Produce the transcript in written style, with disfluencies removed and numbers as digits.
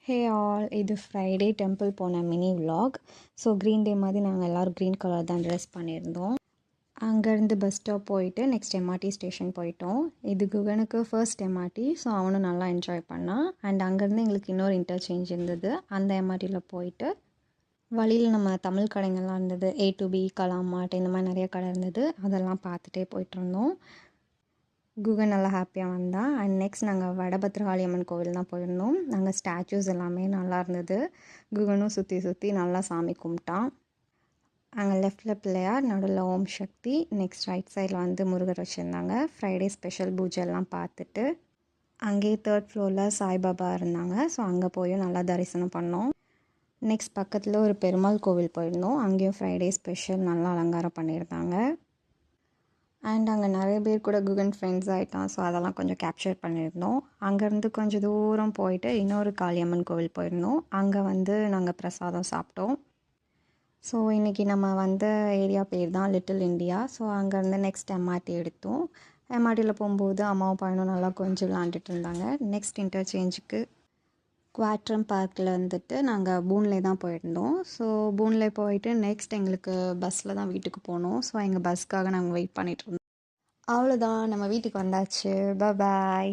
Hey all, இது Friday temple போன mini vlog. So green டே மாதிரி நாங்கள் எல்லோரும் க்ரீன் கலர் தான் ட்ரெஸ் பண்ணியிருந்தோம். அங்கேருந்து பஸ் ஸ்டாப் போயிட்டு நெக்ஸ்ட் எம்ஆர்டி ஸ்டேஷன் போயிட்டோம். இது குகனுக்கு ஃபர்ஸ்ட் எம்ஆர்டி, ஸோ அவனும் நல்லா என்ஜாய் பண்ணான். அண்ட் அங்கேருந்து எங்களுக்கு இன்னொரு இன்டர்சேஞ்ச் இருந்தது. அந்த எம்ஆர்டியில் போயிட்டு வழியில் நம்ம தமிழ் கடைங்கள்லாம் இருந்தது. A to B, கலாமாட், இந்த மாதிரி நிறைய கடை இருந்தது. அதெல்லாம் பார்த்துட்டே போயிட்டுருந்தோம். குகன் நல்லா ஹாப்பியாக வந்தான். அண்ட் நெக்ஸ்ட் நாங்கள் வடபத்ரகாளி அம்மன் கோவில் தான் போயிருந்தோம். நாங்கள் ஸ்டாச்சூஸ் எல்லாமே நல்லா இருந்தது. குகனும் சுற்றி சுற்றி நல்லா சாமி கும்பிட்டான். அங்கே லெஃப்டில் பிள்ளையார், நடுவில் ஓம் சக்தி, நெக்ஸ்ட் ரைட் சைடில் வந்து முருகர் வச்சுருந்தாங்க. ஃப்ரைடே ஸ்பெஷல் பூஜைலாம் பார்த்துட்டு அங்கேயே 3rd ஃப்ளோரில் சாய்பாபா இருந்தாங்க. ஸோ அங்கே போய் நல்லா தரிசனம் பண்ணோம். நெக்ஸ்ட் பக்கத்தில் ஒரு பெருமாள் கோவில் போயிருந்தோம். அங்கேயும் ஃப்ரைடே ஸ்பெஷல் நல்லா அலங்காரம் பண்ணியிருந்தாங்க. அண்ட் அங்கே நிறைய பேர் கூட குகன் ஃப்ரெண்ட்ஸ் ஆகிட்டான். ஸோ அதெல்லாம் கொஞ்சம் கேப்சர் பண்ணியிருந்தோம். அங்கேருந்து கொஞ்சம் தூரம் போயிட்டு இன்னொரு காளியம்மன் கோவில் போயிருந்தோம். அங்கே வந்து நாங்கள் பிரசாதம் சாப்பிட்டோம். ஸோ இன்றைக்கி நம்ம வந்த ஏரியா பேர் தான் லிட்டில் இண்டியா. ஸோ அங்கேருந்து நெக்ஸ்ட் எம்ஆர்டி எடுத்தோம். எம்ஆர்டியில் போகும்போது அம்மாவும் பையனும் நல்லா கொஞ்சம் விளாண்டுட்டு இருந்தாங்க. நெக்ஸ்ட் இன்டர்சேஞ்சுக்கு குவாட்ரம் பார்க்கில் வந்துட்டு நாங்கள் பூன்லே தான் போயிருந்தோம். ஸோ பூன்லே போயிட்டு நெக்ஸ்ட் எங்களுக்கு பஸ்ஸில் தான் வீட்டுக்கு போனோம். ஸோ எங்கள் பஸ்ஸுக்காக நாங்கள் வெயிட் பண்ணிகிட்டு இருந்தோம். அவ்வளோதான், நம்ம வீட்டுக்கு வந்தாச்சு. பாய்.